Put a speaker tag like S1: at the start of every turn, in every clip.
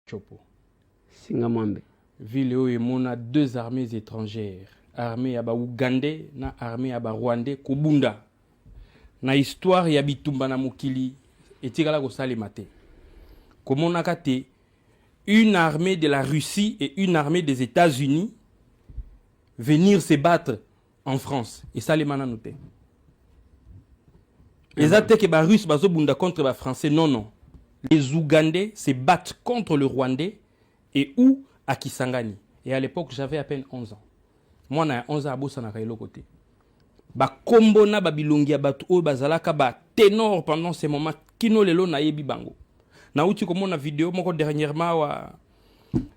S1: Chopo.
S2: Singamwambe.
S1: Ville où il y a deux armées étrangères. Armée ya ba Ougandais na armée ya ba Rwandais Kubunda. Na histoire ya bitumba na mukili etikala ko salemate. Comment on a une armée de la Russie et une armée des États-Unis venir se battre en France et ça les mananoté. Les attaques que les Russes bazobunda contre les Français non. Les Ougandais se battent contre le Rwandais et où à Kisangani. Et à l'époque j'avais à peine 11 ans. Moi na 11 ans à bossa na kailo côté. Ba kombo na ba bilongi batu o bazalaka ba ténor pendant ces moments kino lelo na yebi bango. Na uti comme na vidéo moko dernièrement wa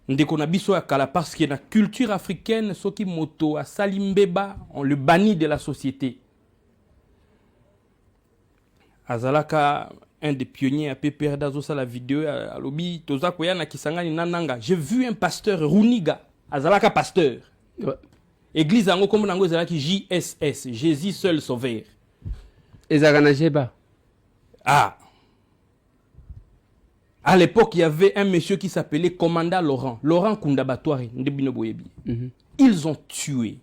S1: ndeko na biso ya kala parce que na culture africaine soki moto a salimbeba on le bannit de la société. Azalaka un des pionniers à PPR dazo sa la vidéo à lobi toza koya na Kisangani nananga. J'ai vu un pasteur Runiga azalaka pasteur. Ouais. Église ango comme nango ezalaki JSS Jésus seul sauveur.
S2: Ezagana jeba.
S1: Ah. À l'époque, il y avait un monsieur qui s'appelait Commandant Laurent. Laurent Kundabatouari, ndebino boyebi. Ils ont tué.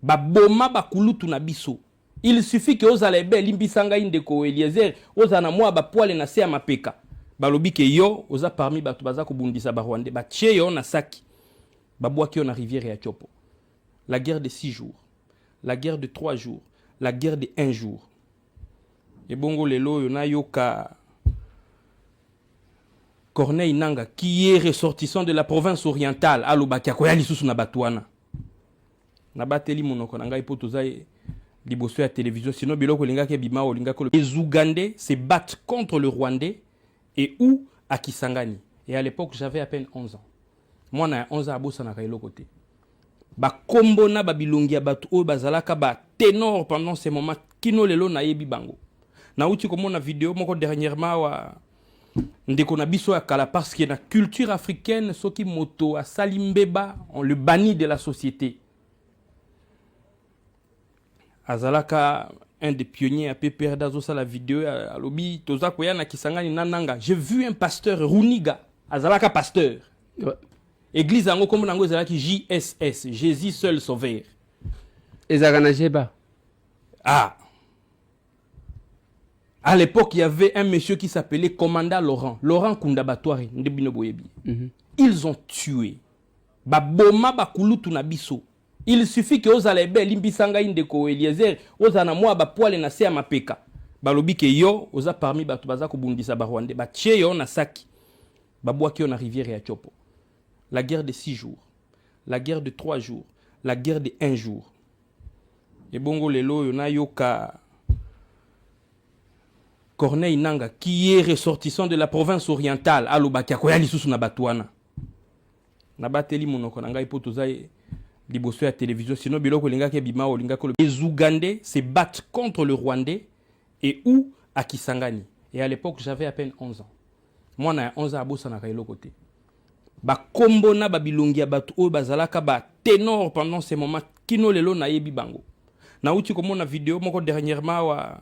S1: Baboma bakulutu na biso. Il suffit que aux alebe limbisanga indeko Eliezer, aux anamwa ba poile na se mapeka. Balobi ke yo, oza parmi batu baza ko bundisa ba Rwandais. Ba tche yo na saki. Babwaki na rivière ya Chopo. La guerre de 6 jours. La guerre de 3 jours. La guerre de 1 jour. Et bongo lelo yona yoka Corneille Nanga, qui est ressortissant de la province orientale, à Lobakia, Koyali sous na Batouana. Nabateli monoko nanga ipotoza liboso ya télévision, sinon biloko linga ke bima o linga ko. Les Ougandais se battent contre le Rwandais et où à Kisangani. Et à l'époque, j'avais à peine 11 ans. Moi, na 11 ans à bossa na kailo côté. Ba kombo na ba bilongi ya batu o bazalaka ba ténor pendant ces moments kino lelo na yebi bango. Na uti comme na vidéo moko dernièrement wa ndeko na biso ya kala parce que na culture africaine soki moto a salimbeba on le bannit de la société. Azalaka un des pionniers à PPR dazo sa la vidéo à lobi toza koya na Kisangani nananga. J'ai vu un pasteur Runiga azalaka pasteur. Ouais. Église ango comme nango ezalaki JSS Jésus seul sauveur.
S2: Ezagana jeba.
S1: Ah. À l'époque, il y avait un monsieur qui s'appelait Commandant Laurent. Laurent Kundabatouari, ndebino boyebi. Ils ont tué. Baboma bakulutu na biso. Il suffit que aux alebe limbisanga indeko Eliezer, aux anamwa ba poile na se mapeka. Balobi ke yo, oza parmi batu baza ko bundisa ba Rwandais. Ba tche yo na saki. Babwaki na rivière ya Chopo. La guerre de 6 jours. La guerre de 3 jours. La guerre de 1 jour. Et bongo lelo yona yoka Corneille Nanga, qui est ressortissant de la province orientale, à Lobakia, Koyali sous na Batouana. Nabateli monoko nanga ipotoza liboso ya télévision, sinon biloko linga ke bima o linga ko. Les Ougandais se battent contre le Rwandais et où à Kisangani. Et à l'époque, j'avais à peine 11 ans. Moi na 11 ans à bossa na kailo côté. Ba kombo na ba bilongi batu o bazalaka ba ténor pendant ces moments kino lelo na yebi bango. Na uti comme na vidéo moko dernièrement wa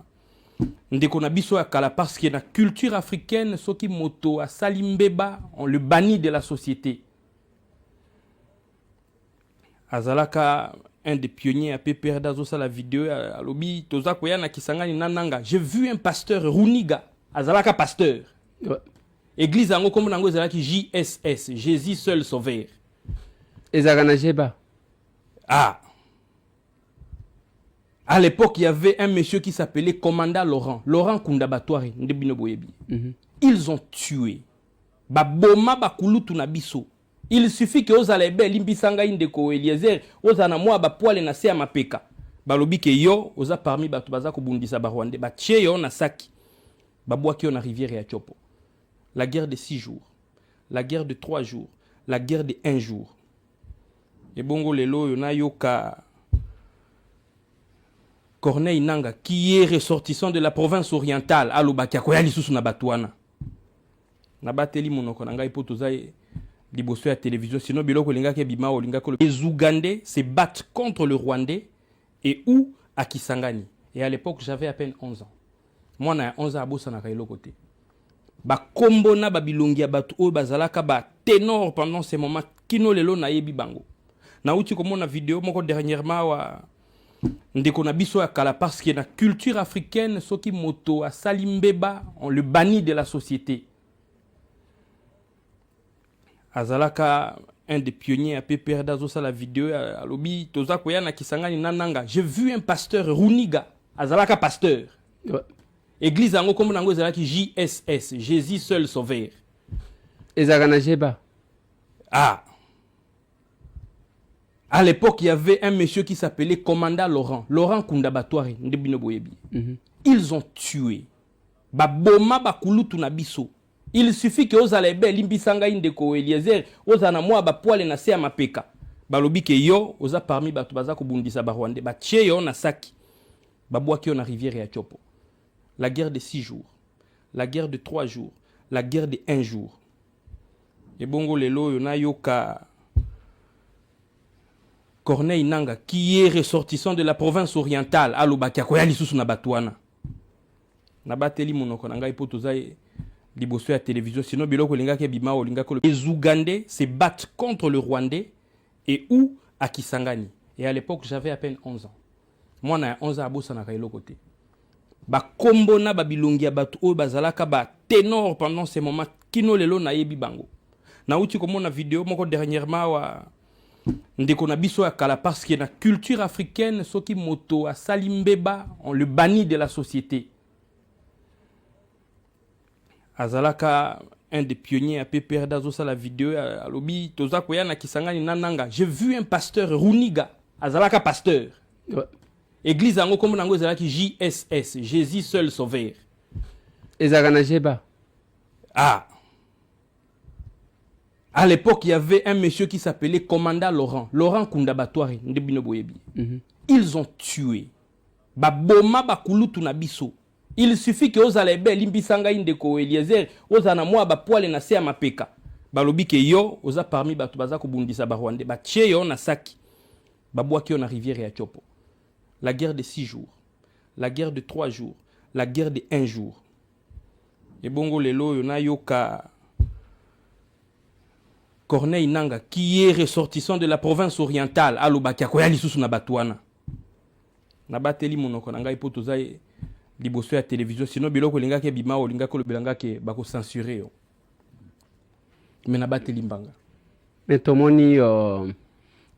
S1: ndeko na biso ya kala parce que na culture africaine soki moto a salimbeba on le bannit de la société. Azalaka un des pionniers à PPR dazo sa la vidéo à lobi toza koya na Kisangani nananga. J'ai vu un pasteur Runiga azalaka pasteur. Ouais. Église ango comme nango ezalaki JSS Jésus seul sauveur.
S2: Ezagana jeba.
S1: Ah. À l'époque, il y avait un monsieur qui s'appelait Commandant Laurent. Laurent Kundabatouari, ndebino boyebi. Ils ont tué. Baboma bakulutu na biso. Il suffit que aux alebe limbisanga indeko Eliezer, aux anamwa ba poile na se mapeka. Balobi ke yo, oza parmi batu baza ko bundisa ba Rwandais. Ba tche yo na saki. Babwaki na rivière ya Chopo. La guerre de 6 jours. La guerre de 3 jours. La guerre de 1 jour. Et bongo lelo yona yoka Corneille Nanga, qui est ressortissant de la province orientale, à Lobakia, Koyali sous na Batouana. Nabateli monoko nanga ipotoza liboso ya télévision, sinon biloko linga ke bima o linga ko. Les Ougandais se battent contre le Rwandais et où à Kisangani. Et à l'époque, j'avais à peine 11 ans. Moi na 11 ans à bossa na kailo côté. ba kombo na ba bilongi ya batu oyo bazalaka ba ténor pendant ces moments kino lelo na yebi bango. Na uti komona vidéo moko dernièrement wa ndeko na biso ya kala parce que na culture africaine soki moto a salimbeba on le bannit de la société. Azalaka un des pionniers à PPR Dazo sa la vidéo à lobi toza koya na Kisangani nananga. J'ai vu un pasteur Runiga azalaka pasteur.
S2: Ouais.
S1: Église ango comme nango ezalaki JSS, Jésus seul sauveur.
S2: Ezagana Jeba.
S1: Ah. À l'époque, il y avait un monsieur qui s'appelait Commandant Laurent. Laurent Kundabatouare, Ndebino Boyebi. Ils ont tué. Baboma bakulutu na biso. Il suffit que ozalebe limbisanga indeko Eliezer, ozana mwa ba poale na se ya mapeka. Balobi ke yo oza parmi batu baza ko bundisa ba Rwandais. Ba tche yo na saki. Babwaki yo na rivière ya Chopo. La guerre de 6 jours. La guerre de 3 jours. La guerre de 1 jour. Et bongo lelo yo na yoka Corneille Nanga, qui est ressortissant de la province orientale, à Lubaki, à Koyali na Batouana. Nabateli monoko nanga ipotoza liboso ya télévision, sinon biloko linga ke bima o linga ko les Ougandais se battent contre le Rwandais et où à Kisangani. Et à l'époque, j'avais à peine 11 ans. Moi na 11 ans à bossa na kailo côté. Ba kombo na ba bilongi ya batu o bazalaka ba ténor pendant ces moments kino lelo na yebi bango. Na uti komona vidéo moko dernièrement wa ndeko na biso ya kala parce que na culture africaine soki moto a salimbeba on le bannit de la société. Azalaka un des pionniers à PPR Dazo sa la vidéo à lobi toza koya na Kisangani nananga. J'ai vu un pasteur Runiga azalaka pasteur.
S2: Ouais.
S1: Église ango comme nango ezalaki JSS, Jésus seul sauveur.
S2: Ezagana Jeba.
S1: Ah. À l'époque, il y avait un monsieur qui s'appelait Commandant Laurent. Laurent Kundabatouare, Ndebino Boyebi. Ils ont tué. Baboma bakulutu na biso. Il suffit que ozalebe limbisanga indeko Eliezer, ozana mwa ba poale na se ya mapeka. Balobi ke yo oza parmi batu baza ko bundisa ba Rwandais. Ba tche yo na saki. Babwaki yo na rivière ya Chopo. La guerre de 6 jours. La guerre de 3 jours. La guerre de 1 jour. Et bongo lelo yo na yoka Corneille Nanga, qui est ressortissant de la province orientale, à Lubaki, à Koyali na Batouana. Nabateli monoko nanga ipotoza liboso ya télévision, sinon biloko linga ke bima o linga ko belanga ke bako censurer yo. Mais nabateli mbanga.
S2: Mais tomoni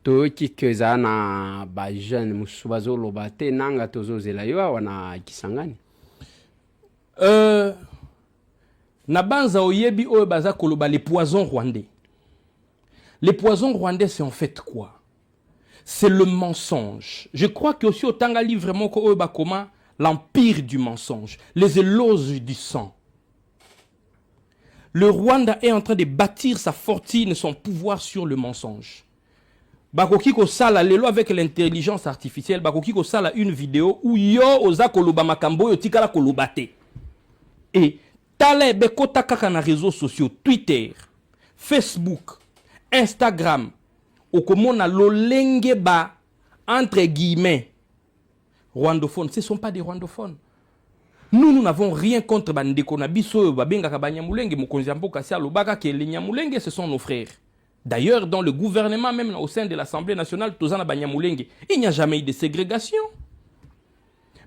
S2: toyoki keza na ba jeune musubazo lobate nanga tozozela yo wana Kisangani.
S1: Na banza oyebi oyo baza koloba les poisons rwandais. Les poisons rwandais, c'est en fait quoi? C'est le mensonge. Je crois que aussi au Tanga livre vraiment comment l'empire du mensonge, les éloges du sang. Le Rwanda est en train de bâtir sa fortune, son pouvoir sur le mensonge. Bakoki ko sala lelo avec l'intelligence artificielle, bakoki ko sala une vidéo où yo oza koloba makambo yo tikala kolobate. Et tala bekota kaka na réseaux sociaux, Twitter, Facebook, Instagram, okomona lolenge ba entre guillemets rwandophones. Ce ne sont pas des rwandophones. Nous n'avons rien contre bandeko na biso babenga ka banyamulenge mokonzi mboka sia lobaka ke les nyamulenge ce sont nos frères. D'ailleurs dans le gouvernement même au sein de l'Assemblée nationale tozana banyamulenge, il n'y a jamais eu de ségrégation.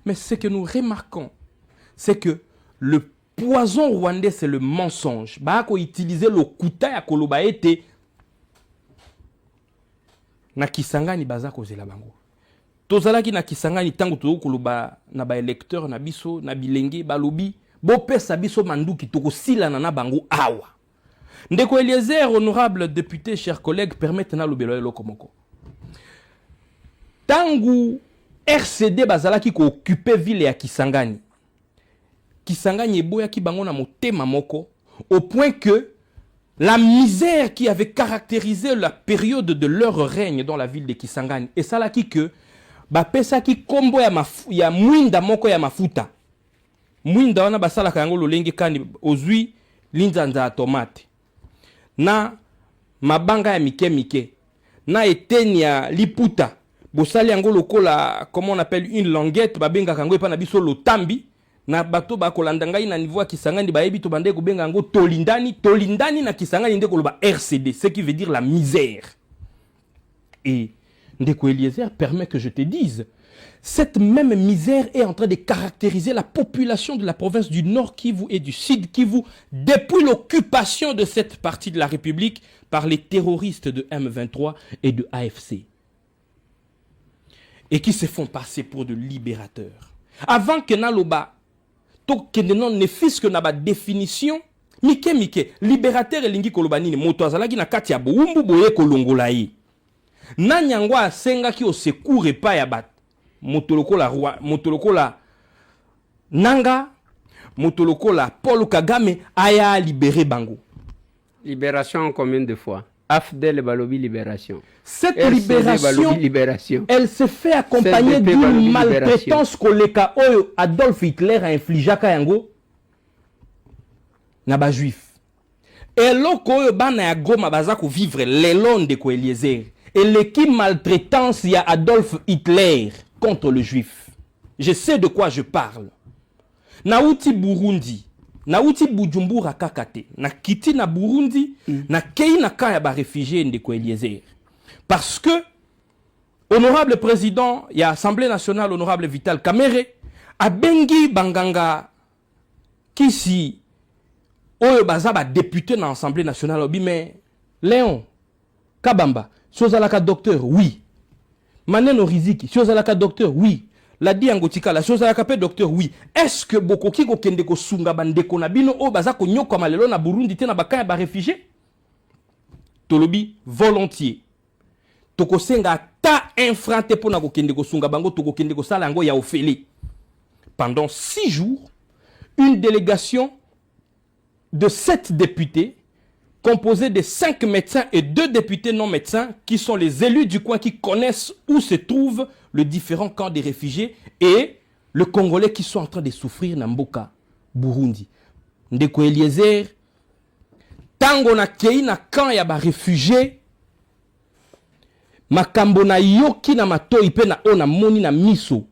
S1: Mais ce que nous remarquons, c'est que le poison rwandais c'est le mensonge. Ba ko utiliser le kuta ya koloba ete na Kisangani baza kozela bango. Tozalaki na Kisangani tango to koloba na ba électeur na biso na bilenge balobi bo pesa biso manduki to kosila na bango awa. Ndeko Eliezer, honorable député, chers collègues, permettez na lobelo lokomoko. Tangu RCD bazalaki ko occuper ville ya Kisangani. Kisangani eboya ki bango na motema moko au point que la misère qui avait caractérisé la période de leur règne dans la ville de Kisangani. Et ça là qui que ba pesa ki kombo ya mwinda moko ya mafuta. Mwinda wana basala kango lolenge kani ozui linzanza tomate. Na mabanga ya mike. Na eteni ya liputa. Bosali yango lokola, comment on appelle une languette, babenga kango epa na biso lotambi. na bato ba kolanda ngai na niveau ya Kisangani bayebi to bande ko benga ngo tolindani na Kisangani nde koloba RCD, ce qui veut dire la misère. Et Ndeko Eliezer permet que je te dise, cette même misère est en train de caractériser la population de la province du Nord Kivu et du Sud Kivu depuis l'occupation de cette partie de la République par les terroristes de M23 et de AFC. Et qui se font passer pour de libérateurs. Avant que Naloba, to que ne fils que na définition, Mike, libérateur et lingi kolobanini, moto azalaki na kati ya boumbu boye kolongola yi. Na nyangwa asenga ki o secours epa ya bat. Motoloko la roi, motoloko la Nanga, motoloko la Paul Kagame aya libéré Bango.
S2: Libération combien de fois? AFDEL Balobi libération.
S1: Cette
S2: libération,
S1: elle se fait accompagner d'une maltraitance koleka oyo Adolf Hitler a infligé à Yango na ba juif. Et loko oyo bana ya Goma bazako vivre lelo Ndeko Eliezer. Et l'équipe maltraitance y a Adolf Hitler contre le juif. Je sais de quoi je parle. Nauti Burundi, Nauti Bujumbura Kakate, na kiti na Burundi, na kei na kaya ba réfugié Ndeko Eliezer. Parce que, honorable président, il y a Assemblée nationale, honorable Vital Kamerhe, a bengi banganga kisi oyo bazaba député dans l'Assemblée nationale, obi mais Léon Kabamba, si vous avez docteur, oui. Maneno Riziki, si vous avez docteur, oui. La Diangotika, si vous avez docteur, oui. Est-ce que beaucoup qui go kende ko sunga bandeko na bino o baza ko nyoko malelo na Burundi te na bakaya ba réfugié? Tolobi volontiers. Toko senga ta infrante pour na ko kende ko sunga bango toko kende ko sala ngo ya ofele. Pendant 6 jours, une délégation de 7 députés composé de 5 médecins et 2 députés non médecins qui sont les élus du coin qui connaissent où se trouvent les différents camps des réfugiés et les Congolais qui sont en train de souffrir dans Mboka, Burundi. Ndeko Eliezer, tango na kei na camp ya ba réfugiés, makambo na yoki na matoi pe na ona moni na miso,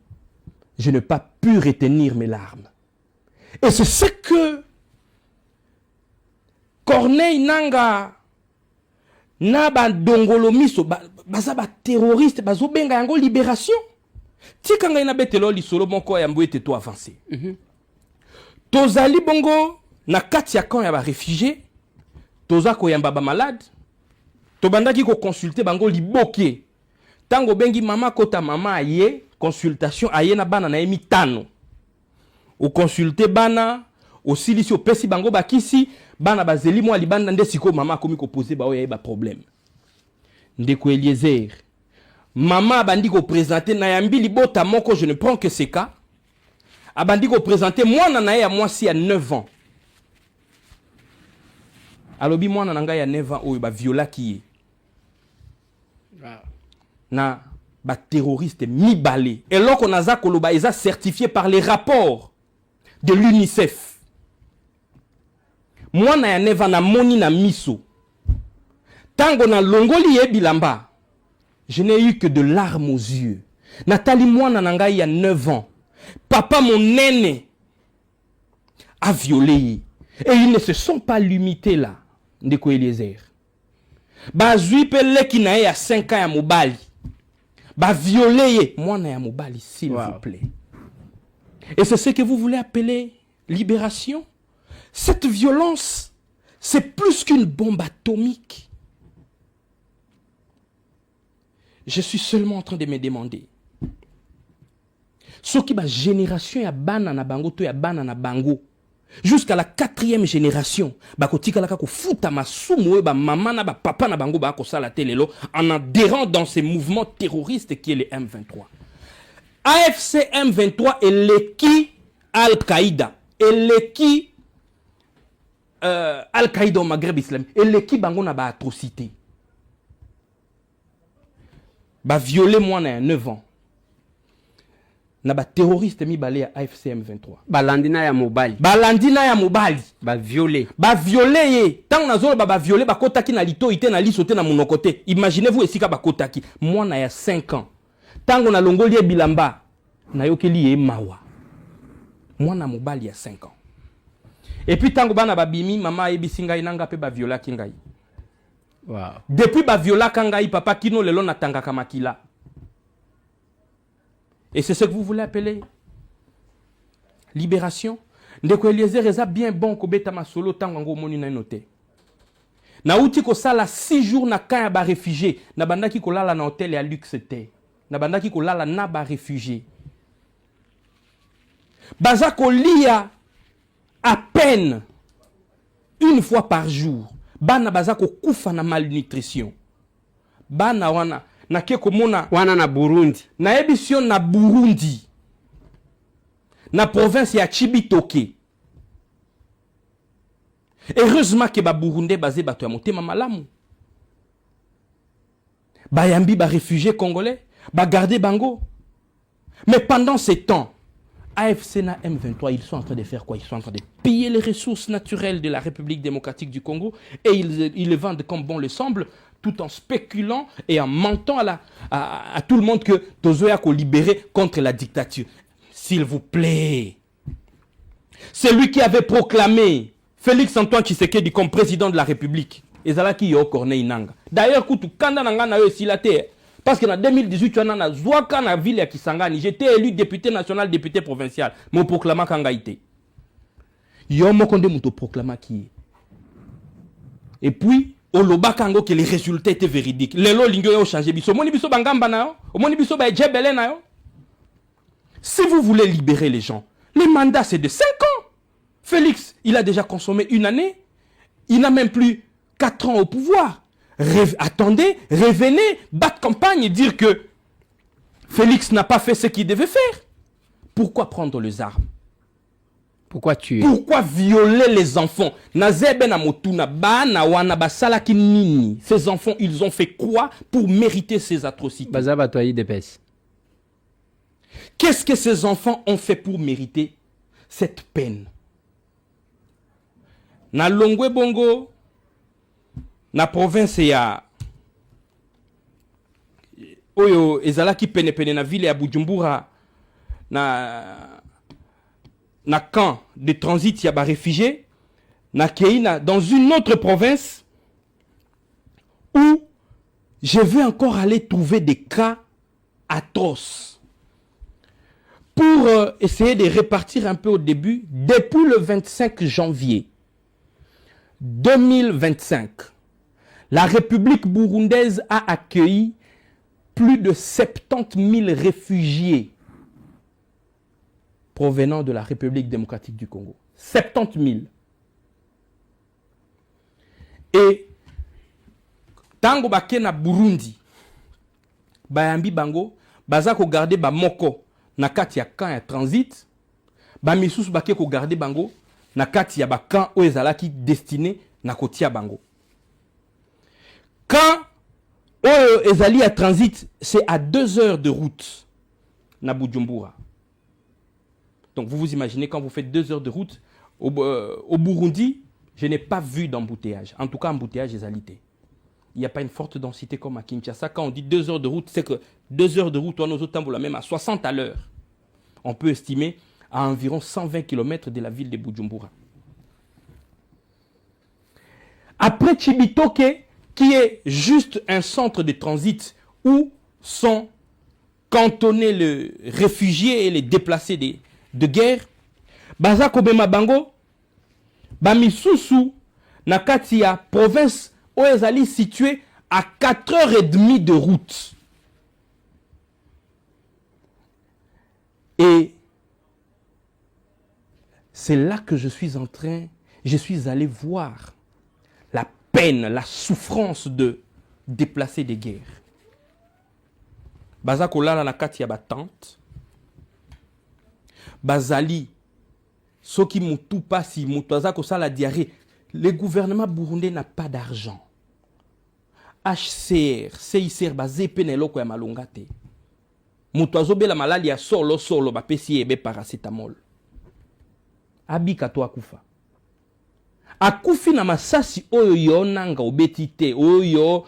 S1: je n'ai pas pu retenir mes larmes. Et c'est ce que Corneille Nanga na ba dongolo miso baza ba terroriste bazo benga yango libération. Tika nga ina betelo lisolo moko ya mbwete to avancer. Tozali bongo na kati ya camp ya ba réfugiés, toza ko yamba ba malade. Tobandaki ko consulter bango liboke. Tango bengi mama kota mama aye consultation aye na bana na emi tano. O consulter bana aussi li si opesi bango bakisi bana bazeli mwa libanda nde siko mama komi ko poser ba oya ba problème. Ndeko Eliezer, mama bandi ko présenter na yambi libota moko, je ne prends que ces cas. Abandi ko présenter mwana na ya mwasi ya 9 ans. Alobi mwana na nga ya 9 ans oyo ba viola ki na ba terroriste mibale. Et loko naza koloba eza certifié par les rapports de l'UNICEF. Mwana ya 9 ans na moni na miso. Tango na longoli ye bilamba, je n'ai eu que de larmes aux yeux. Nathalie mwana na ngai ya 9 ans. Papa mon aîné a violé. Et ils ne se sont pas limités là. Ndeko Eliezer. Ba zui pe leki na ya 5 ans ya mobali. Ba violé mwana ya mobali, s'il vous plaît. Et c'est ce que vous voulez appeler libération? Cette violence, c'est plus qu'une bombe atomique. Je suis seulement en train de me demander. Ce qui est la génération ya bana na bango to ya bana na bango. Jusqu'à la 4e génération, bakotika la kako futa masumu ba maman na ba papa na bango ba ko sala telelo en adhérant dans ces mouvements terroristes qui est le M23. AFC M23 et l'équipe Al-Qaïda et l'équipe Al-Qaïda au Maghreb islamique et l'équipe bango na ba atrocité. Ba violer moi na 9 ans. Na ba terroriste mi balé à AFC M23.
S2: Balandina ya mobali.
S1: Balandina ya mobali.
S2: Ba violer.
S1: Ba violer ye. Tant na zolo ba violer ba kotaki na lito ite na liso te na monokote. Imaginez-vous esika ba kotaki. Moi na ya 5 ans. Tango na longoli e bilamba na yokeli ye mawa. mwana mobali ya 5 ans. Et puis tango bana babimi mama ayebisi ngai nanga pe ba viola kingai.
S2: Wow.
S1: Depuis ba viola kangai papa kino lelo natangaka makila. Et c'est ce que vous voulez appeler libération? Ndeko Eliezer eza bien bon ko beta masolo tango ngo moni na noté. Na uti ko sala 6 jours na kaya ba réfugié, na bandaki ko lala na hôtel ya luxe te. Na bandaki ko lala na ba réfugié. Baza ko lia à peine une fois par jour. Bana baza ko kufa na malnutrition. Bana wana na ke komona
S2: wana na Burundi.
S1: Na émission na Burundi. Na province ya Chibitoke. Heureusement que ba Burundais basé bato ya motema malamu. Ba yambi ba réfugiés congolais, ba garder bango. Mais pendant ces temps, AFC na M23, ils sont en train de faire quoi? Ils sont en train de piller les ressources naturelles de la République démocratique du Congo et ils les vendent comme bon le semble, tout en spéculant et en mentant à tout le monde que Tozoya ko libéré contre la dictature. S'il vous plaît. Celui qui avait proclamé Félix Antoine Tshisekedi comme président de la République, ezalaki yo Corneille Nanga. D'ailleurs, kutu kanda nanga na yo silate. Parce que en 2018, on a Zouaka na ville ya Kisangani. J'étais élu député national, député provincial. Mon proclama kangaïté. Yo mo konde muto proclama qui. Et puis, oloba kango que les résultats étaient véridiques. Lelo lingo yo changé biso. Moni biso bangamba na yo. Moni biso ba djebele na yo. Si vous voulez libérer les gens, le mandat c'est de 5 ans. Félix, il a déjà consommé 1 année. Il n'a même plus 4 ans au pouvoir. Attendez, revenez, battre campagne et dire que Félix n'a pas fait ce qu'il devait faire. Pourquoi prendre les armes?
S2: Pourquoi tuer?
S1: Pourquoi violer les enfants? Ces enfants, ils ont fait quoi pour mériter ces atrocités? Qu'est-ce que ces enfants ont fait pour mériter cette peine? Na Longwe Bongo, na province ya oyo ezalaki pene na ville ya Bujumbura na camp de transit ya ba réfugiés na Keina dans une autre province où je vais encore aller trouver des cas atroces pour essayer de répartir un peu au début. Depuis le 25 janvier 2025, la République burundaise a accueilli plus de 70 000 réfugiés provenant de la République démocratique du Congo. 70 000. Et tango bake na Burundi, bayambi bango, baza ko garder ba moko na kati ya camp ya transit, ba misusu bake ko garder bango na kati ya ba camp o ezalaki destiné na kotia bango. Quand ezali à transit, c'est à 2 heures de route na Bujumbura. Donc vous vous imaginez quand vous faites 2 heures de route au Burundi, je n'ai pas vu d'embouteillage. En tout cas, embouteillage est alité. Il n'y a pas une forte densité comme à Kinshasa. Quand on dit 2 heures de route, c'est que 2 heures de route, on nous autant même à 60 à l'heure. On peut estimer à environ 120 km de la ville de Bujumbura. Après Chibitoke, qui est juste un centre de transit où sont cantonnés les réfugiés et les déplacés de guerre, Baza Kobema Bango, Bamisusu, Nakatia, province Oezali située à 4h30 de route. Et c'est là que je suis allé voir la peine, la souffrance de déplacer des guerres. Bazako lala na kati ya batante. Bazali soki mutu pasi mutu azako sala diarrhée. Le gouvernement burundais n'a pas d'argent. HCR, CICR bazé peneloko ya malonga te. Mutu azobela malali ya solo ba pesi ebe paracetamol. Abika to akufa. Akufi na masasi oyo yo nanga obeti te, oyo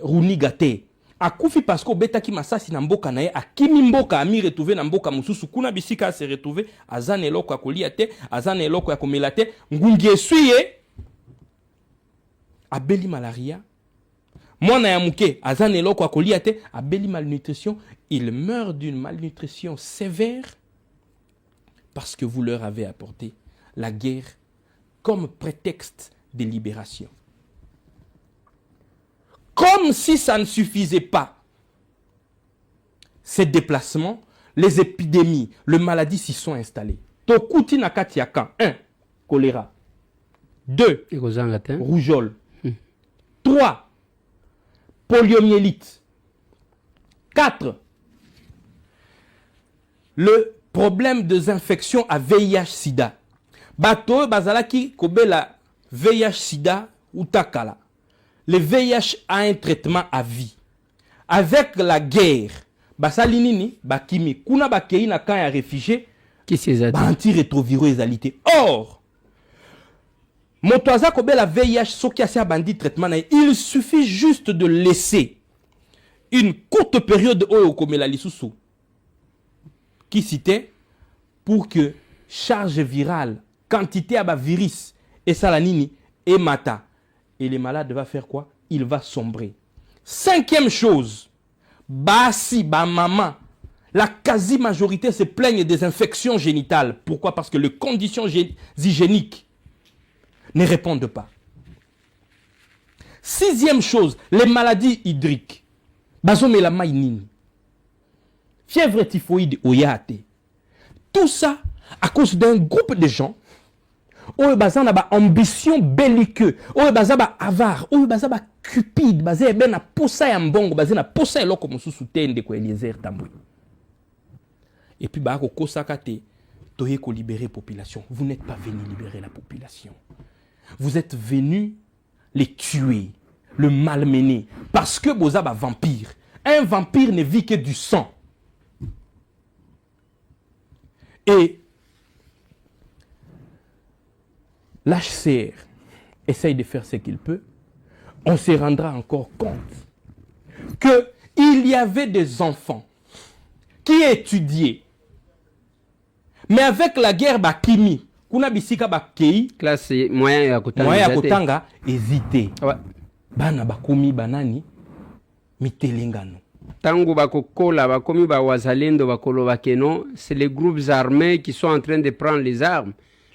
S1: runiga te. akufi parce que obetaki masasi na mboka na ye akimi mboka ami retrouver na mboka mususu kuna bisika se retrouver azana eloko ya kolia te azana eloko ya komela te ngungi esui ye abeli malaria mwana ya muke azana eloko ya kolia te abeli malnutrition il meurt d'une malnutrition sévère parce que vous leur avez apporté la guerre comme prétexte de libération. Comme si ça ne suffisait pas. Ces déplacements, les épidémies, les maladies s'y sont installées. Tokuti nakati ya kan. 1. Choléra. 2. Rougeole. 3. Poliomyélite. 4. Le problème des infections à VIH-Sida. Bato bazalaki kobela VIH-Sida ou takala. Le VIH a un traitement à vie. Avec la guerre, basali nini bakimi kuna bakei na kan ya réfugié
S2: qui c'est
S1: antirétroviraux ezalité. Or, motoaza kobela VIH soki asa bandi traitement na il suffit juste de laisser une courte période oyo komela lisusu qui citait pour que charge virale quantité à virus et salanini et mata et le malade va faire quoi? Il va sombrer. 5e chose, basi ba maman, la quasi-majorité se plaignent des infections génitales. Pourquoi? Parce que les conditions hygiéniques ne répondent pas. 6e chose, les maladies hydriques. Bazomela mainini. Fièvre typhoïde oyate. Tout ça à cause d'un groupe de gens oyo baza na ba ambition belliqueux oyo baza ba avare oyo baza ba cupide baza ebe na posa ya mbongo baza na posa eloko mosusu te ndeko Eliezer Tambwe. Et puis ba ko kosaka te toye ko libérer population. Vous n'êtes pas venu libérer la population. Vous êtes venu les tuer, le malmener parce que boza ba vampire. Un vampire ne vit que du sang. Et l'HCR essaye de faire ce qu'il peut. On se rendra encore compte qu'il y avait des enfants qui étudiaient. Mais avec la guerre bakimi, kuna bisika bakei,
S2: classe moyen ya
S1: kotanga hésité. Ouais. Bana bakomi banani mitelengano.
S2: Tango bakokola bakomi ba wazalendo bakolo bakeno, c'est les groupes armés qui sont en train de prendre les armes.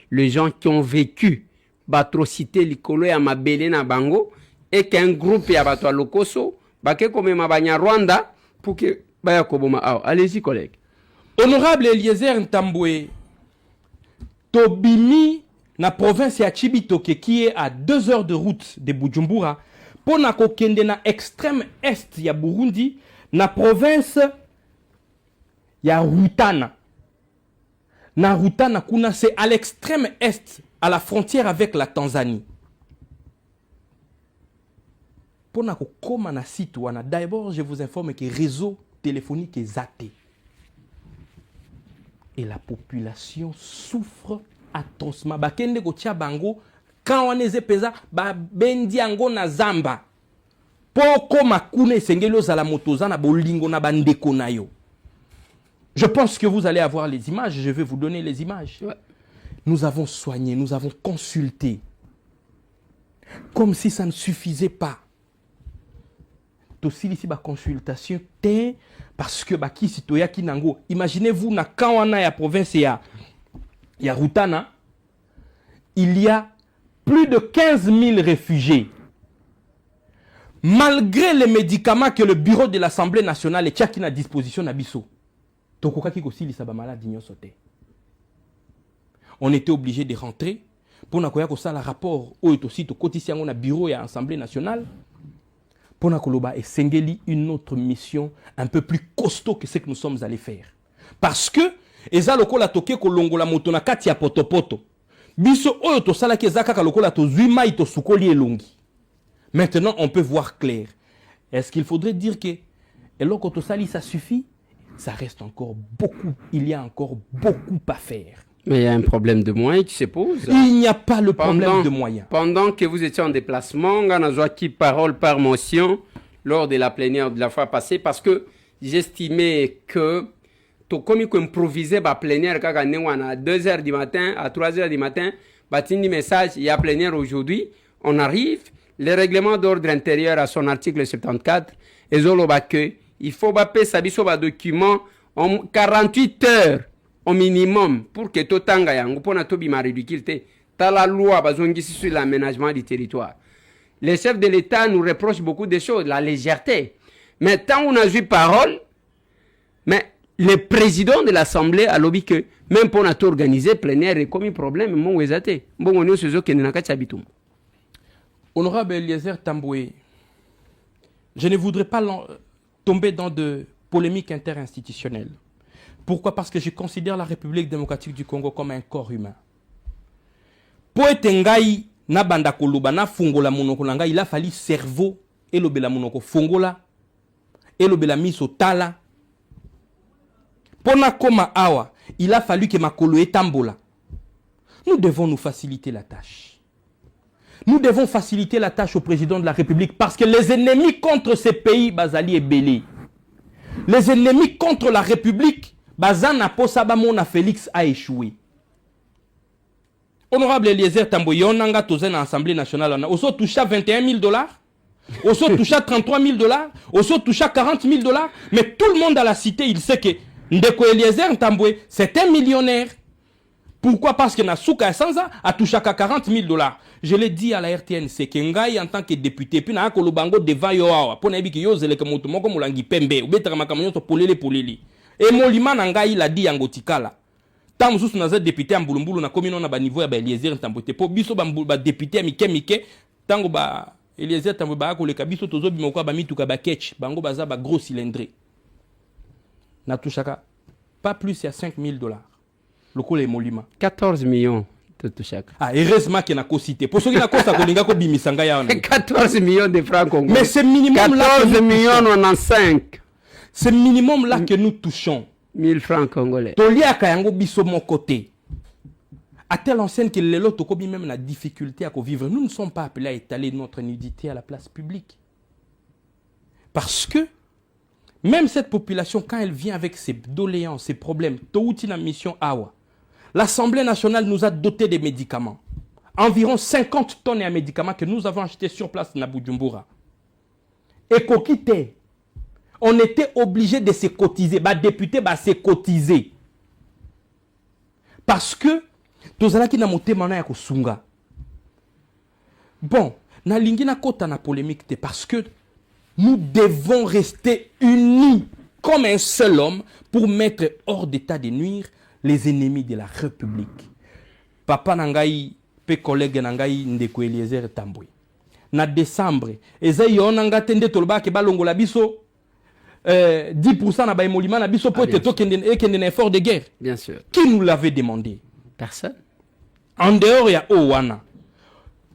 S2: Les gens qui ont vécu l'atrocité likolo ya mabele na bango et qu'un groupe ya bato lokoso bake komema banya Rwanda pour que baya koboma. Allez-y collègue.
S1: Honorable Eliezer Ntambwe, tobimi na province ya Chibitoke qui est à 2 heures de route de Bujumbura pour na kokende na extrême est ya Burundi na province ya Rutana. Na Rutana kuna c'est à l'extrême est, à la frontière avec la Tanzanie. Pour na kokoma na site wana, d'abord je vous informe que réseau téléphonique est zaté. Et la population souffre atrocement. Bakende ko tia bango quand on est pesa ba bendi ango na zamba. Poko makune sengelo za la motoza na bolingo na bandeko na yo. Je pense que vous allez avoir les images. Je vais vous donner les images. Ouais. Nous avons soigné, nous avons consulté. Comme si ça ne suffisait pas. Aussi ici, la consultation, parce que qui citoyen qui nango. Imaginez-vous, na Kawana ya province ya Rutana, il y a plus de 15 000 réfugiés. Malgré les médicaments que le bureau de l'Assemblée nationale est à disposition d'Abisso. On était obligé de rentrer pour nous faire un rapport au bureau et à l'Assemblée nationale pour nous et sengeli une autre mission un peu plus costaud que ce que nous sommes allés faire. Parce que eza lokola toke kolongola moto na kati ya potopoto. Biso oyo to sala ke zaka lokola to zuima ito sukoli elongi. Maintenant on peut voir clair. Est-ce qu'il faudrait dire que eloko to sali ça suffit? Ça reste encore beaucoup, il y a encore beaucoup à faire.
S2: Mais il y a un problème de moyens qui se pose.
S1: Il n'y a pas le problème de moyens.
S2: Pendant que vous étiez en déplacement, on a qui parole par motion, lors de la plénière de la fois passée parce que j'estimais que tout comme qu'on improvisait la plénière quand on a à 2h du matin, à 3h du matin, batini message, il y a plénière aujourd'hui, on arrive, le règlement d'ordre intérieur à son article 74, et il faut baper sa document en 48 heures au minimum pour que tout tanga yango pour na tobi ma ridiculité. T'as la loi sur l'aménagement du territoire. Les chefs de l'État nous reprochent beaucoup de choses, la légèreté. Mais tant on a eu parole, mais le président de l'Assemblée a lobby que même pour notre organiser plénière et comme un problème, mon wezate. Bon, on est sur ce que nous n'avons.
S1: Honorable Eliezer Tamboué, je ne voudrais pas tomber dans de polémiques interinstitutionnelles. Pourquoi? Parce que je considère la République démocratique du Congo comme un corps humain. Pour être ngai na banda koluba na fungola monoko na ngai, il a fallu cerveau et lobela monoko fungola et lobela miso tala. Pona koma awa, il a fallu que makolo etambola. Nous devons nous faciliter la tâche. Nous devons faciliter la tâche au président de la République parce que les ennemis contre ces pays, Bazali et Belé, les ennemis contre la République, Bazana Posabamona Félix a échoué. Honorable Eliezer Tamboué, on a tous en Assemblée nationale, on a touché $21 000, on a touché $33 000, on a touché $40 000, mais tout le monde à la cité, il sait que Ndeko Eliezer Tamboué, c'est un millionnaire. Pourquoi? Parce que Nasuka Sanza a touché $40 000. Je l'ai dit à la RTNC que Ngai en tant que député, puis na Kolobango devant Yoawa, pour n'abi que Yozele que Motomoko Moulangi Pembe, ou Betra Makamonyo to polele. Et Moliman Ngai il a dit Angotikala. Tant que nous sommes députés en Bouloumbou, na commune on a niveau ya Eliezer Tamboué. Pour biso ba député Mike, tango ba Eliezer Tamboué ba ko le kabiso tozo bimoko ba mituka ba ketch, bango baza ba gros cylindré. Na touchaka pas plus à $5 000. Le coup les molima
S2: 14 millions de touchaka.
S1: Ah, heureusement qu'il n'a pas cité. Pour ceux qui n'ont pas cité,
S2: 14 millions de francs congolais.
S1: Mais c'est minimum
S2: 14 millions 95.
S1: C'est minimum là que nous touchons.
S2: 1000 francs congolais.
S1: Tolia Kayango biso mon côté. À telle enseigne que les lots ont même la difficulté à vivre. Nous ne sommes pas appelés à étaler notre nudité à la place publique. Parce que même cette population, quand elle vient avec ses doléances, ses problèmes, Toutina mission Awa, l'Assemblée nationale nous a doté des médicaments. Environ 50 tonnes de médicaments que nous avons achetés sur place à Bujumbura. Et Kokite, on était obligé de se cotiser. Les députés se cotiser. Parce que, tous les qui n'ont pas kosunga. Bon, na lingina kota na polémique parce que nous devons rester unis comme un seul homme pour mettre hors d'état de nuire les ennemis de la République. Papa Nangaï, pe collègue Nangaï, Ndeko Eliezer Tamboué. Na décembre, Ezaï Onanga tende tolba ke balongola biso 10% na baimolima na biso pour être un effort de guerre.
S2: Bien sûr.
S1: Qui nous l'avait demandé?
S2: Personne.
S1: En dehors, il y a Owana.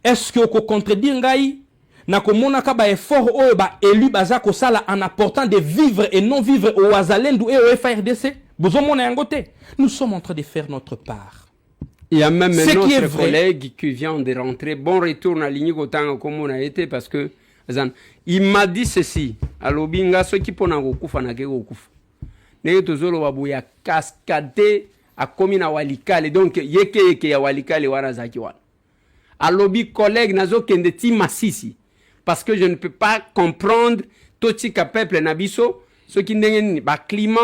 S1: Est-ce que vous contredire Ngaï? Nakomona ka ba effort o ba élu bazako sala en apportant des vivres et non vivres au Wazalendu et au FARDC. Nous sommes en train de faire notre part.
S2: Il y a même un autre collègue qui vient de rentrer. Bon retour à ligne autant comme on a été parce que il m'a dit ceci. Alors binga ceux qui pona gokufa na ke gokufa. Ne tozolo babuya cascade a komina walikale donc yeke ya walikale wana zaki wana. Alobi collègue nazo kende ti masisi. Parce que je ne peux pas comprendre tout ce que peuple nabiso, ceux qui n'ont pas climat,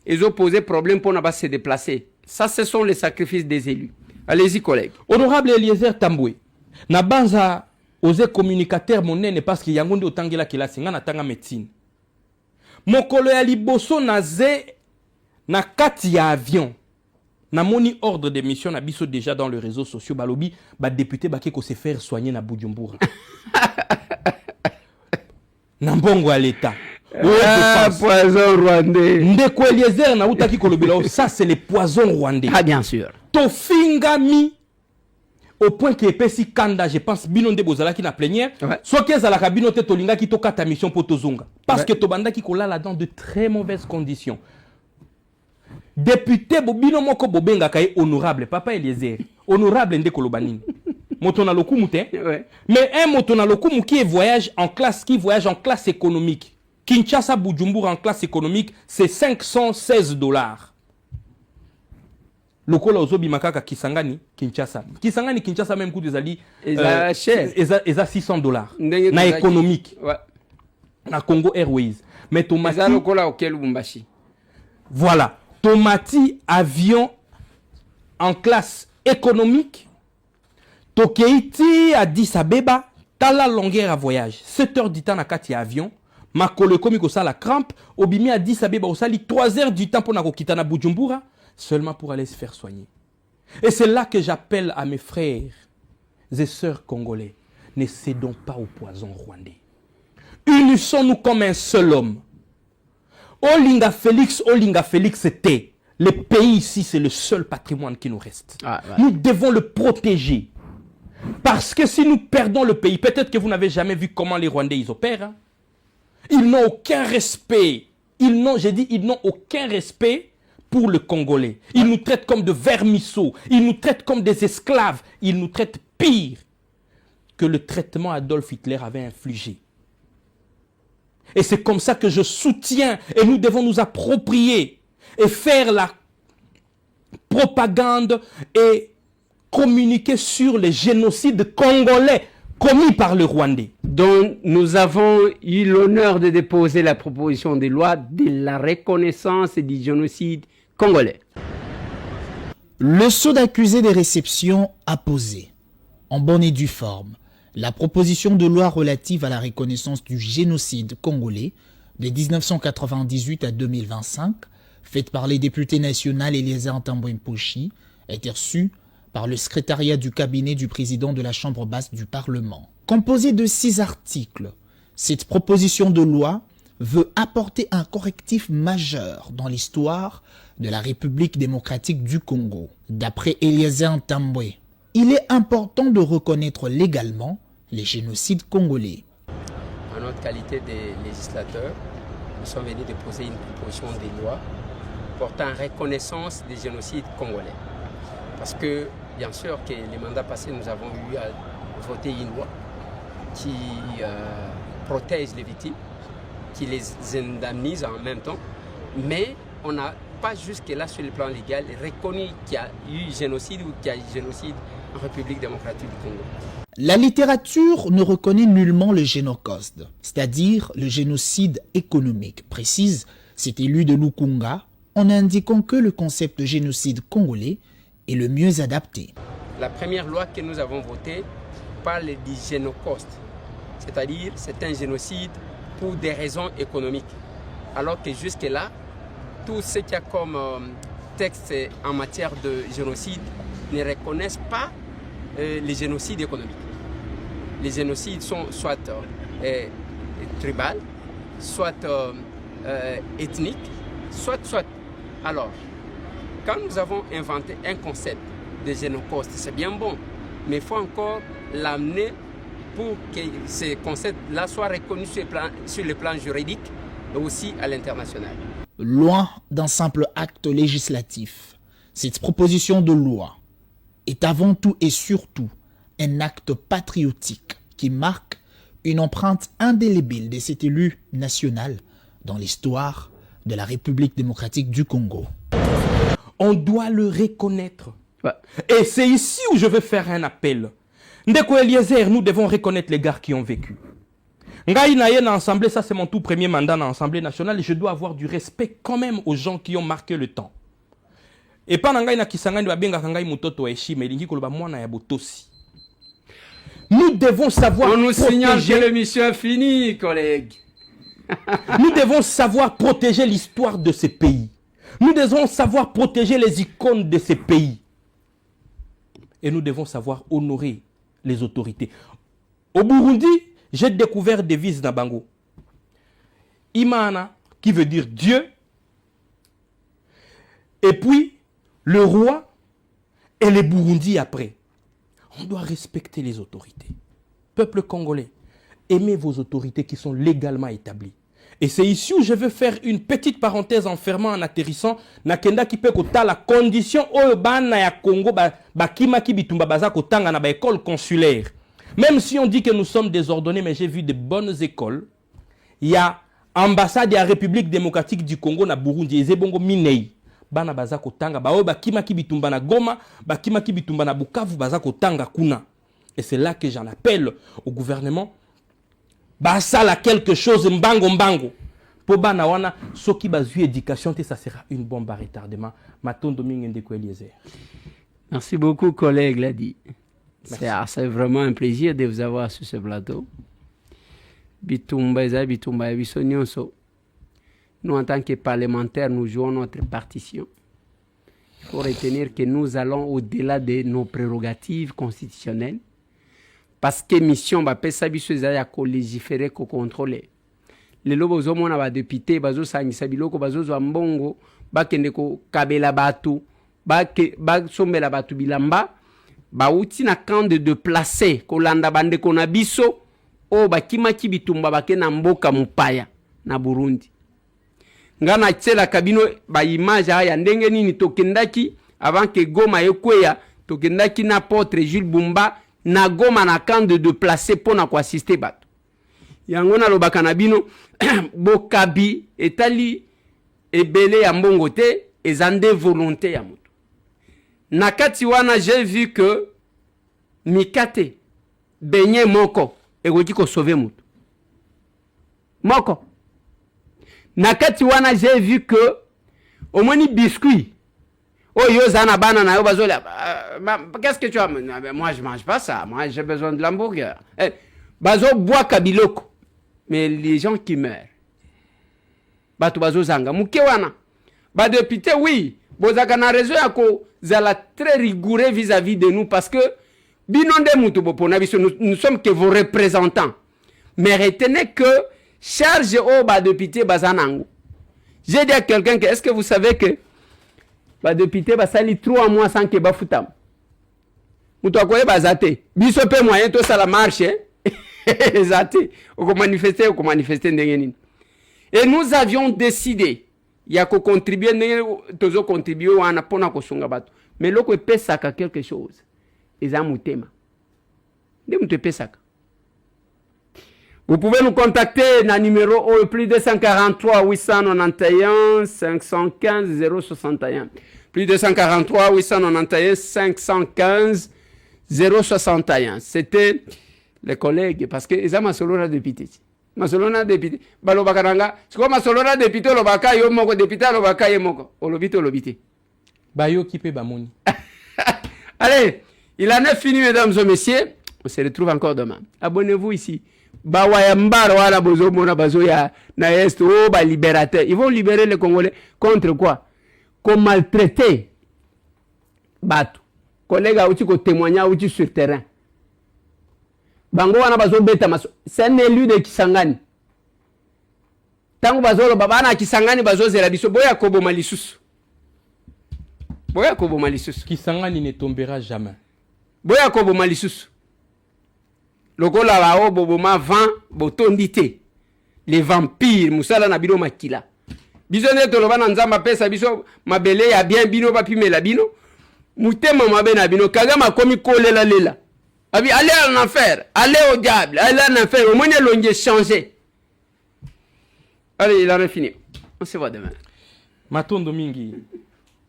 S2: ils ont posé problème pour ne pas se déplacer. Ça, ce sont les sacrifices des élus. Allez-y, collègues.
S1: Honorable Eliezer Tamboué, na banza osé communicateur monene parce qu'il y a un monde otangela qui la singa na tanga médecine. Mokolo ya liboso naze na kati ya avion. Na moni ordre de mission na biso déjà dans les réseaux sociaux balobi ba député ba ko se faire soigner na Bujumbura. Nambongo à l'état.
S2: Poison rwandais.
S1: Ndeko Eliezer na utaki kolobela ça c'est le poison rwandais.
S2: Ah bien sûr.
S1: Tofingami au point que pesi kanda je pense bino nde bozala ki na plénière. Soit que za la kabino te tolinga ki to kata mission pour tozonga parce que tobanda ki kolala dans de très mauvaises conditions. Député bobino moko bobenga kay honorable papa Eliezer. Honorable ndeko lobanini. Motona lokumu te.
S2: Ouais.
S1: Mais un motona lokumu qui voyage en classe économique. Kinshasa Bujumbura en classe économique, c'est 516 $. Lokola ozobi makaka Kisangani, Kinshasa. Kinshasa même coût des alliés.
S2: Cher.
S1: Eza 600 $. Na économique.
S2: Ouais.
S1: Na Congo Airways. Mais Tomati.
S2: Eza lokola auquel Lubumbashi.
S1: Voilà. Tomati avion en classe économique. Tokeiti Addis Abeba. Tala longueur à voyage. 7 heures du temps na kati avion. Makolo komi ko sala crampe. Obimi Addis Abeba osali 3 heures du temps pour na kokita na Bujumbura. Seulement pour aller se faire soigner. Et c'est là que j'appelle à mes frères et sœurs congolais. Ne cédons pas au poison rwandais. Unissons-nous comme un seul homme. Olinga Félix, c'était. Le pays ici, c'est le seul patrimoine qui nous reste.
S2: Ah, ouais.
S1: Nous devons le protéger. Parce que si nous perdons le pays, peut-être que vous n'avez jamais vu comment les Rwandais ils opèrent. Hein? Ils n'ont aucun respect. Ils n'ont aucun respect pour le Congolais. Ils nous traitent comme de vermisseaux. Ils nous traitent comme des esclaves. Ils nous traitent pire que le traitement Adolf Hitler avait infligé. Et c'est comme ça que je soutiens, et nous devons nous approprier et faire la propagande et communiquer sur les génocides congolais commis par le Rwandais.
S2: Donc, nous avons eu l'honneur de déposer la proposition de loi de la reconnaissance du génocide congolais.
S3: Le sceau d'accusé des réceptions a posé, en bonne et due forme, la proposition de loi relative à la reconnaissance du génocide congolais de 1998 à 2025, faite par les députés nationaux Eliezer Ntambwe-Mposhi, a été reçue par le secrétariat du cabinet du président de la Chambre basse du Parlement. Composée de 6 articles, cette proposition de loi veut apporter un correctif majeur dans l'histoire de la République démocratique du Congo. D'après Eliezer Ntambwe, il est important de reconnaître légalement les génocides congolais.
S2: En notre qualité de législateurs, nous sommes venus déposer une proposition de loi portant reconnaissance des génocides congolais. Parce que, bien sûr, que les mandats passés, nous avons eu à voter une loi qui protège les victimes, qui les indemnise en même temps, mais on n'a pas jusque-là, sur le plan légal, reconnu qu'il y a eu génocide ou qu'il y a eu génocide en République démocratique du Congo.
S3: La littérature ne reconnaît nullement le génocide, c'est-à-dire le génocide économique, précise cet élu de Lukunga, en indiquant que le concept de génocide congolais est le mieux adapté.
S2: La première loi que nous avons votée parle du génocide, c'est-à-dire c'est un génocide pour des raisons économiques, alors que jusque-là, tout ce qu'il y a comme texte en matière de génocide ne reconnaissent pas les génocides économiques. Les génocides sont soit tribal, soit ethnique, soit. Alors, quand nous avons inventé un concept de génocide, c'est bien bon, mais il faut encore l'amener pour que ce concept-là soit reconnu sur le plan juridique et aussi à l'international.
S3: Loin d'un simple acte législatif, cette proposition de loi est avant tout et surtout un acte patriotique qui marque une empreinte indélébile de cet élu national dans l'histoire de la République démocratique du Congo.
S1: On doit le reconnaître.
S2: Ouais.
S1: Et c'est ici où je veux faire un appel. Ndeko Eliezer, nous devons reconnaître les gars qui ont vécu. Ngai naye na Assemblée, ça c'est mon tout premier mandat dans l'Assemblée nationale, et je dois avoir du respect quand même aux gens qui ont marqué le temps. Et pendant ngai na Kisangani babenga ngai mutoto eshi melingi koloba mwana ya botosi. Nous devons savoir
S2: On nous signale
S1: protéger.
S2: que l'émission est finie, collègues.
S1: Nous devons savoir protéger l'histoire de ces pays. Nous devons savoir protéger les icônes de ces pays. Et nous devons savoir honorer les autorités. Au Burundi, j'ai découvert des devises d'Abango. Imana, qui veut dire Dieu. Et puis, le roi et les Burundis après. On doit respecter les autorités. Peuple congolais, aimez vos autorités qui sont légalement établies. Et c'est ici où je veux faire une petite parenthèse en fermant, en atterrissant. Nakenda qui peut kota la condition au bana ya Congo bakima ki bitumba baza kotanga na ba école consulaire. Même si on dit que nous sommes désordonnés, mais j'ai vu de bonnes écoles. Il y a ambassade de la République démocratique du Congo na Burundi, ezebongo minei. Bana baza kotanga ba bakima ki bitumba na Goma, bakima ki bitumba na Bukavu baza kotanga kuna. Et c'est là que j'en appelle au gouvernement. Basala quelque chose mbango mbango. Po bana wana soki bazu éducation ça sera une bombe à retardement. Matondo Mingende Eliezer.
S2: Merci beaucoup collègue Ladi. C'est vraiment un plaisir de vous avoir sur ce plateau. Bitumba biso nyonso. Nous en tant que parlementaires, nous jouons notre partition. Il faut retenir que nous allons au-delà de nos prérogatives constitutionnelles. Parce que mission ba pesa biso ezali ya ko légiférer ko contrôler lelo bozo mona ba député bazo sangisa biloko bazo zwa mbongo bakende ko kabela batu ba sombela batu bilamba ba uti na camp de déplacer ko landa bande ko na biso o bakima ki bitumba bakena mboka mupaya na Burundi ngana tsela kabino ba image ya ndenge nini tokendaki avant que Goma ekweya tokendaki na Porte Jules Bumba na Goma na camp de déplacer pour na ko assister bato yango na lobaka na bino bokabi etali ebele ya mbongo te ezande volonté ya moto na kati wana j'ai vu que mikate benye moko ekoki ko sauver moto moko na kati wana j'ai vu que au moins ni biscuit. Oh, Yozana banana, qu'est-ce que tu as? Moi, je mange pas ça. Moi, j'ai besoin de l'hamburger. Bazo bois kabiloko. Mais les gens qui meurent. Bato bazo zanga. Mukewana. Ba député, oui. Bozaka na raison yako zala très rigoureux vis-à-vis de nous parce que binonde mutu bopona biso nous sommes que vos représentants. Mais retenez que charge au ba député bazanango. J'ai dit à quelqu'un que est-ce que vous savez que ba député basali 3 mois sans que bafutam muto akoye bazate biso pe moyen to sala marche zate oko manifester ndenge nini. Et nous avions décidé ya ko contribuer ndenge tozo contribuer wana pona ko sunga bato mais loko epesaka quelque chose eza mutema nde muto epesaka. Vous pouvez nous contacter na numéro plus 243 891 515 061. Plus 243 891 515 061. C'était les collègues parce que ils ont masolona député. Masolona député. Balobakaranga. C'est quoi masolona député lobaka yo moko député lobaka yo moko. Olobité olobité.
S1: Bayo kipe bamoni.
S2: Allez, il en est fini mesdames et messieurs. On se retrouve encore demain. Abonnez-vous ici. Bawayambaro wala bozo mona bazo ya na est oh ba libérateur. Ils vont libérer les Congolais contre quoi? Comme maltraiter bato. Collègue a outi ko témoigner outi sur terrain. Bango wana bazo beta maso. C'est un élu de Kisangani. Tango bazo lo babana Kisangani bazo zela biso boya kobo malisusu. Boya kobo malisusu.
S1: Kisangani ne tombera jamais.
S2: Boya kobo malisusu. Lokola lao boboma vent botondité les vampires musala na bino makila biso ne toloba na nzamba pesa biso mabele ya bien bino bapimela bino mutema mabe na bino kagama komi kolela lela abi allez en enfer allez au diable allez en enfer au moins l'onge changer. Allez il en est fini, on se voit demain.
S1: Matondo mingi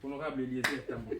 S1: honorable Eliezer Tambo.